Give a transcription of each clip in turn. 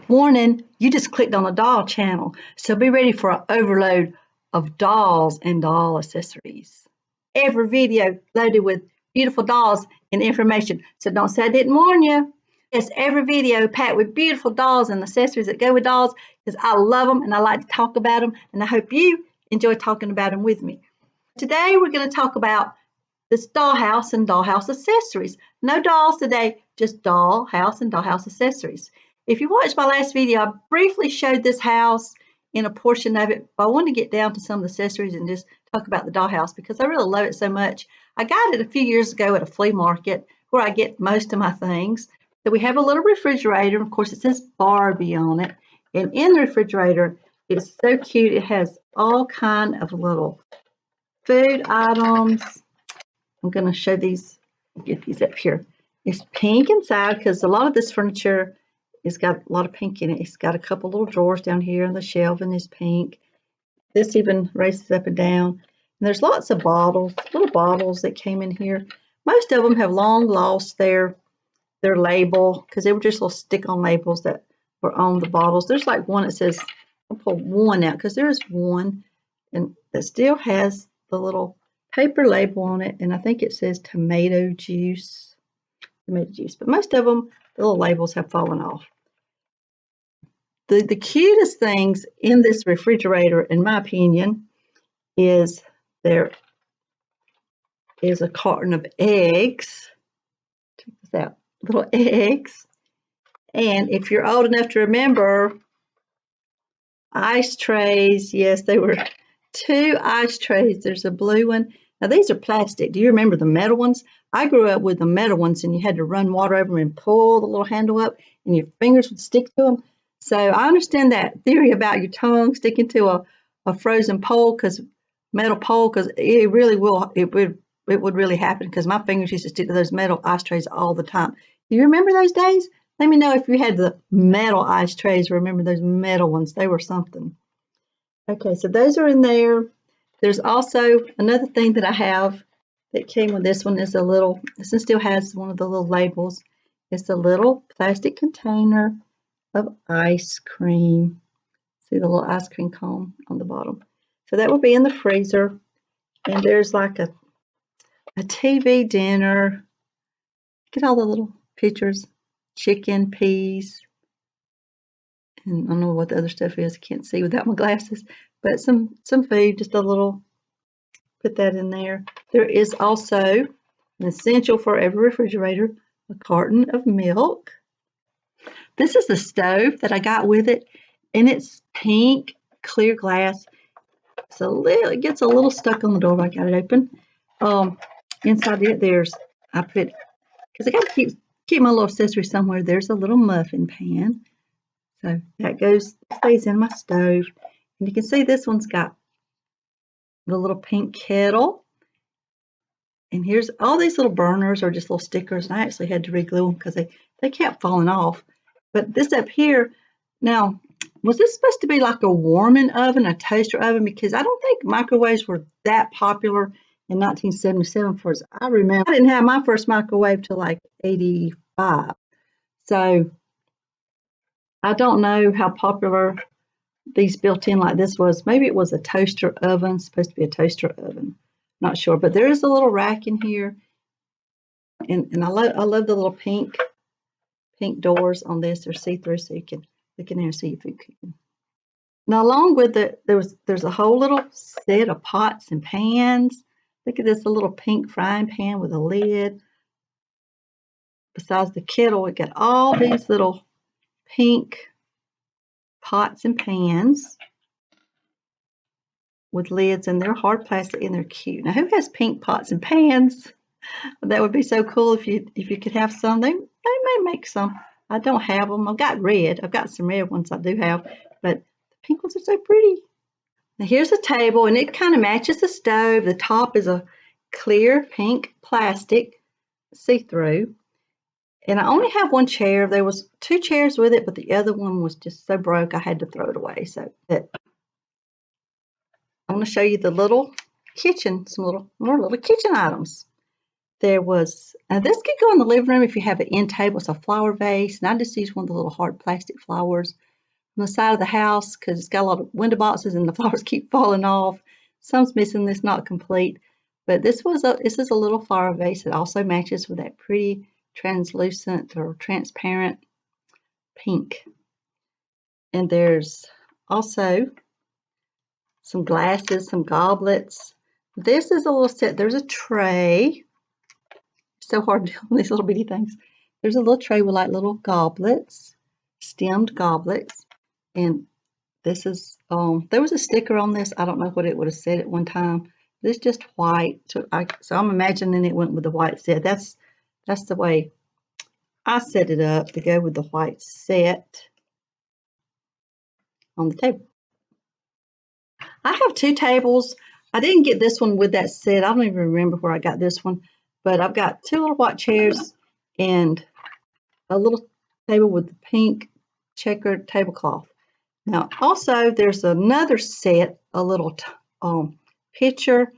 Warning, you just clicked on the doll channel, so be ready for an overload of dolls and doll accessories. Every video loaded with beautiful dolls and information, so don't say I didn't warn you. Yes, every video packed with beautiful dolls and accessories that go with dolls because I love them and I like to talk about them, and I hope you enjoy talking about them with me. Today we're going to talk about this dollhouse and dollhouse accessories. No dolls today, just dollhouse and dollhouse accessories. If you watched my last video, I briefly showed this house in a portion of it, but I want to get down to some of the accessories and just talk about the dollhouse because I really love it so much. I got it a few years ago at a flea market where I get most of my things. So we have a little refrigerator. Of course, it says Barbie on it. And in the refrigerator, it's so cute. It has all kind of little food items. I'm going to show these, get these up here. It's pink inside because a lot of this furniture has got a lot of pink in it. It's got a couple little drawers down here on the shelving is pink. This even raises up and down. And there's lots of bottles, little bottles that came in here. Most of them have long lost their label because they were just little stick-on labels that were on the bottles. There's like one that says, I'll pull one out because there is one and that still has the little paper label on it, and I think it says tomato juice. But most of them, the little labels have fallen off. The cutest things in this refrigerator, in my opinion, is there is a carton of eggs. Check this out, little eggs. And if you're old enough to remember, ice trays, yes, they were 2 ice trays. There's a blue one. Now, these are plastic. Do you remember the metal ones? I grew up with the metal ones, and you had to run water over them and pull the little handle up, and your fingers would stick to them. So I understand that theory about your tongue sticking to a frozen pole, metal pole, because it really will, it would really happen because my fingers used to stick to those metal ice trays all the time. Do you remember those days? Let me know if you had the metal ice trays. Remember those metal ones. They were something. Okay, so those are in there. There's also another thing that I have that came with this one is this one still has one of the little labels. It's a little plastic container of ice cream. See the little ice cream cone on the bottom. So that will be in the freezer. And there's like a TV dinner. Get all the little pictures, chicken, peas, and I don't know what the other stuff is. I can't see without my glasses, but some food, just a little, put that in there. There is also an essential for every refrigerator, a carton of milk. This is the stove that I got with it, and it's pink, clear glass. It gets a little stuck on the door, but I got it open. Inside it, because I got to keep my little accessory somewhere. There's a little muffin pan. So that stays in my stove. And you can see this one's got the little pink kettle. And here's all these little burners are just little stickers. And I actually had to re-glue them because they kept falling off. But this up here, now, was this supposed to be like a warming oven, a toaster oven? Because I don't think microwaves were that popular in 1977 for as I remember. I didn't have my first microwave till like 85. So I don't know how popular these built in like this was. Maybe it was a toaster oven, supposed to be a toaster oven. Not sure, but there is a little rack in here. And I love the little pink doors on this. They're see-through, so you can look in there and see your food cooking. Now, along with it, there's a whole little set of pots and pans. Look at this, a little pink frying pan with a lid. Besides the kettle, we got all these little pink pots and pans with lids, and they're hard plastic and they're cute. Now, who has pink pots and pans? That would be so cool if you could have some. They may make some. I don't have them. I've got red. I've got some red ones I do have, but the pink ones are so pretty. Now here's a table, and it kind of matches the stove. The top is a clear pink plastic, see-through. And I only have one chair. There was 2 chairs with it, but the other one was just so broke I had to throw it away. So that I want to show you the little kitchen, some more little kitchen items. There was, this could go in the living room if you have an end table. It's a flower vase, and I just used one of the little hard plastic flowers on the side of the house because it's got a lot of window boxes and the flowers keep falling off. Some's missing, this not complete. But this is a little flower vase. It also matches with that pretty translucent or transparent pink. And there's also some glasses, some goblets. This is a little set. There's a tray. So hard to do these little bitty things. There's a little tray with like little goblets, stemmed goblets. And this is, there was a sticker on this. I don't know what it would have said at one time. It's just white. So I'm imagining it went with the white set. That's the way I set it up, to go with the white set on the table. I have two tables. I didn't get this one with that set. I don't even remember where I got this one, but I've got two little white chairs and a little table with the pink checkered tablecloth. Now, also, there's another set, a little pitcher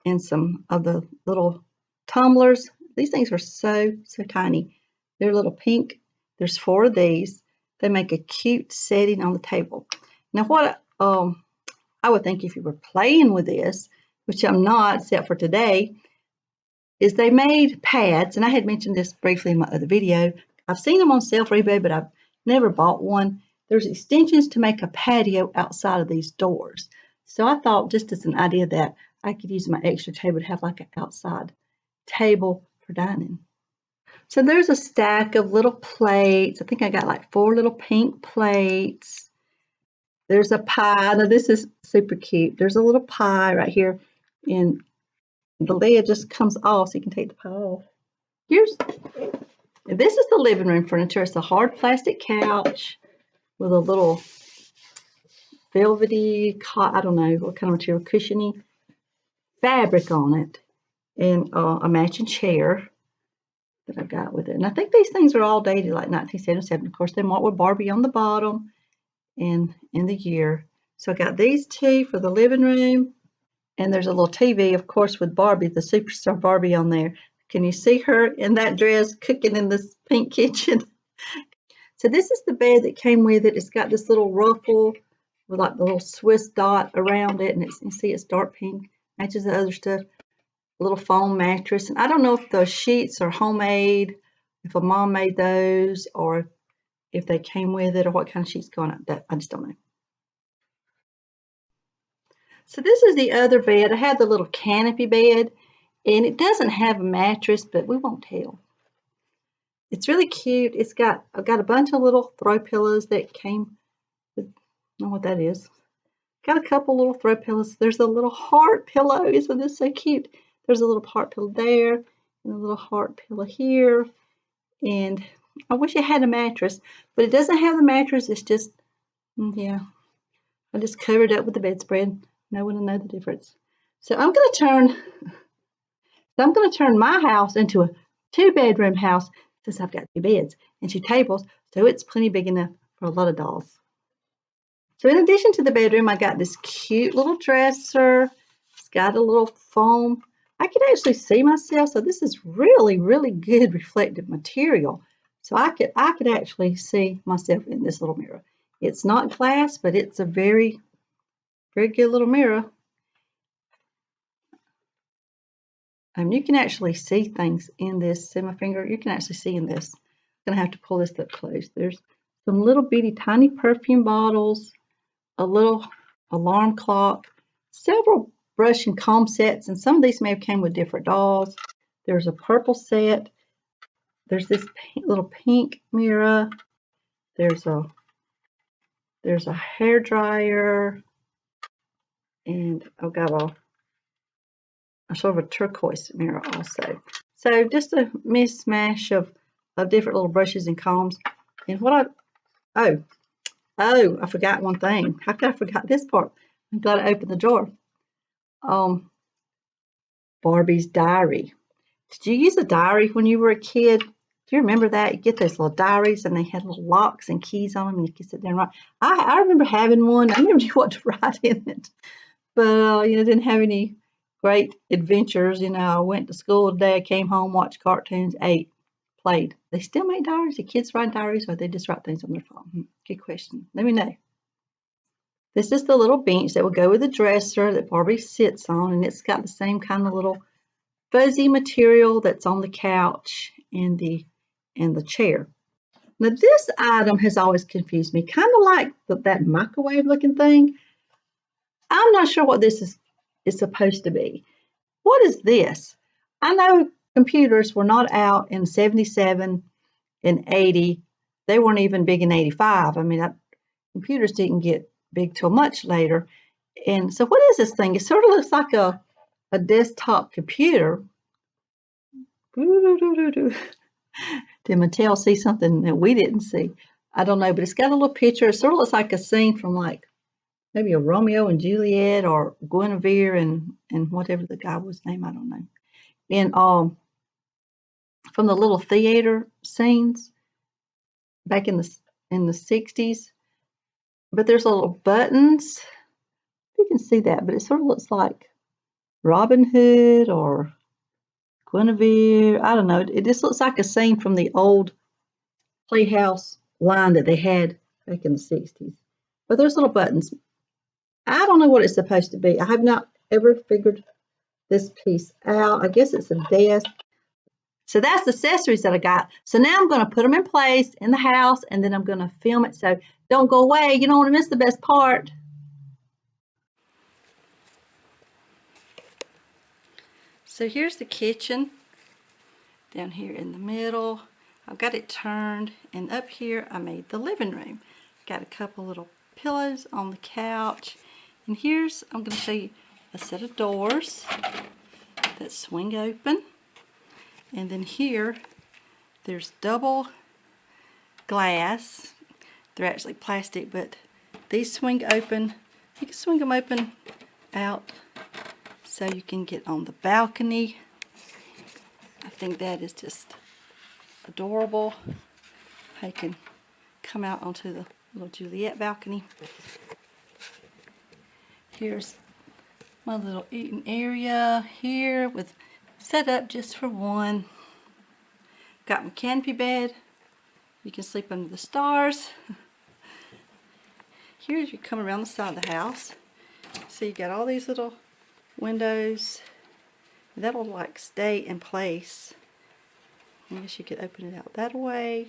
and some of the little tumblers. These things are so tiny. They're little pink. There's 4 of these. They make a cute setting on the table. Now, what I would think if you were playing with this, which I'm not, except for today, is they made pads, and I had mentioned this briefly in my other video. I've seen them on sale for eBay, but I've never bought one. There's extensions to make a patio outside of these doors. So I thought, just as an idea, that I could use my extra table to have like an outside table for dining. So there's a stack of little plates. I think I got like 4 little pink plates. There's a pie. Now this is super cute. There's a little pie right here, and the lid just comes off, so you can take the pie off. This is the living room furniture. It's a hard plastic couch with a little velvety, I don't know what kind of material, cushiony fabric on it, and a matching chair that I've got with it. And I think these things are all dated like 1977. Of course, they're marked with Barbie on the bottom and in the year. So I got these 2 for the living room, and there's a little TV, of course, with Barbie, the superstar Barbie on there. Can you see her in that dress cooking in this pink kitchen? So this is the bed that came with it. It's got this little ruffle with like the little Swiss dot around it, and you see it's dark pink, matches the other stuff. A little foam mattress, and I don't know if those sheets are homemade, if a mom made those, or if they came with it, or what kind of sheets going on. That I just don't know. So this is the other bed. I had the little canopy bed, and it doesn't have a mattress, but we won't tell. It's really cute. I've got a bunch of little throw pillows that came with, I don't know what that is. Got a couple little throw pillows. There's a little heart pillow. Isn't this so cute? There's a little heart pillow there, and a little heart pillow here. And I wish it had a mattress, but it doesn't have the mattress. It's just, yeah, I just covered it up with the bedspread. No one will know the difference. So I'm going to turn my house into a 2-bedroom house, since I've got 2 beds and 2 tables, so it's plenty big enough for a lot of dolls. So in addition to the bedroom, I got this cute little dresser. It's got a little foam. I can actually see myself, so this is really, really good reflective material. So I could actually see myself in this little mirror. It's not glass, but it's a very, very good little mirror. You can actually see things in this. See my finger? You can actually see in this. I'm going to have to pull this up close. There's some little bitty tiny perfume bottles, a little alarm clock, several brush and comb sets, and some of these may have came with different dolls. There's a purple set. There's this little pink mirror. There's a hair dryer, and I've got a sort of a turquoise mirror also. So just a mishmash of different little brushes and combs. And I forgot one thing. How could I forget this part? I'm glad I opened the drawer. Barbie's diary. Did you use a diary when you were a kid? Do you remember that? You get those little diaries, and they had little locks and keys on them, and you could sit there and write. I remember having one. I never knew what to write in it, but didn't have any great adventures. You know, I went to school today, I came home, watched cartoons, ate, played. They still make diaries? Do kids write diaries or they just write things on their phone? Good question. Let me know. This is the little bench that will go with the dresser that Barbie sits on, and it's got the same kind of little fuzzy material that's on the couch and the chair. Now this item has always confused me, kind of like that microwave looking thing. I'm not sure what this is supposed to be. What is this? I know computers were not out in 77 and 80. They weren't even big in 85. I mean, computers didn't get big till much later. And so what is this thing? It sort of looks like a desktop computer. Did Mattel see something that we didn't see? I don't know, but it's got a little picture. It sort of looks like a scene from like maybe a Romeo and Juliet or Guinevere and whatever the guy was named, I don't know. And from the little theater scenes back in the 60s. But there's little buttons. You can see that, but it sort of looks like Robin Hood or Guinevere. I don't know. It just looks like a scene from the old Playhouse line that they had back in the 60s. But there's little buttons. I don't know what it's supposed to be. I have not ever figured this piece out. I guess it's a desk. So that's the accessories that I got. So now I'm going to put them in place in the house, and then I'm going to film it. So don't go away. You don't want to miss the best part. So here's the kitchen down here in the middle. I've got it turned, and up here I made the living room. Got a couple little pillows on the couch, and here's, I'm going to show you a set of doors that swing open, and then here there's double glass. They're actually plastic, but these swing open. You can swing them open out so you can get on the balcony. I think that is just adorable. I can come out onto the little Juliet balcony. Here's my little eating area here with set up just for one. Got my canopy bed. You can sleep under the stars. Here's you come around the side of the house. So you got all these little windows. That'll like stay in place. I guess you could open it out that way.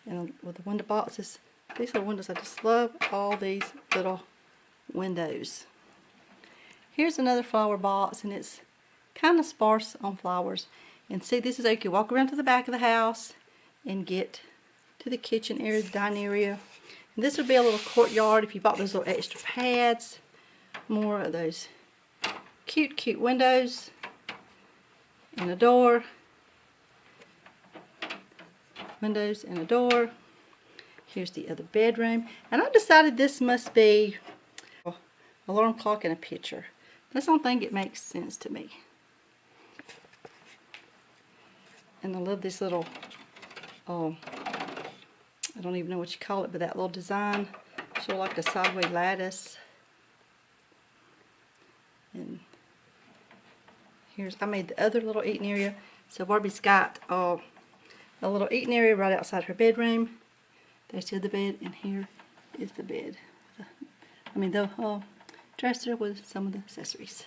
And with the window boxes, these little windows, I just love all these little windows. Here's another flower box, and it's kind of sparse on flowers. And see, this is how you can walk around to the back of the house and get to the kitchen area, the dining area. And this would be a little courtyard if you bought those little extra pads. More of those cute windows and a door. Windows and a door. Here's the other bedroom. And I decided this must be an alarm clock and a picture. That's the only thing that makes sense to me. And I love this little, I don't even know what you call it, but that little design. Sort of like a sideways lattice. And here's, I made the other little eating area. So Barbie's got a little eating area right outside her bedroom. There's the other bed, and here is the bed. The dresser with some of the accessories.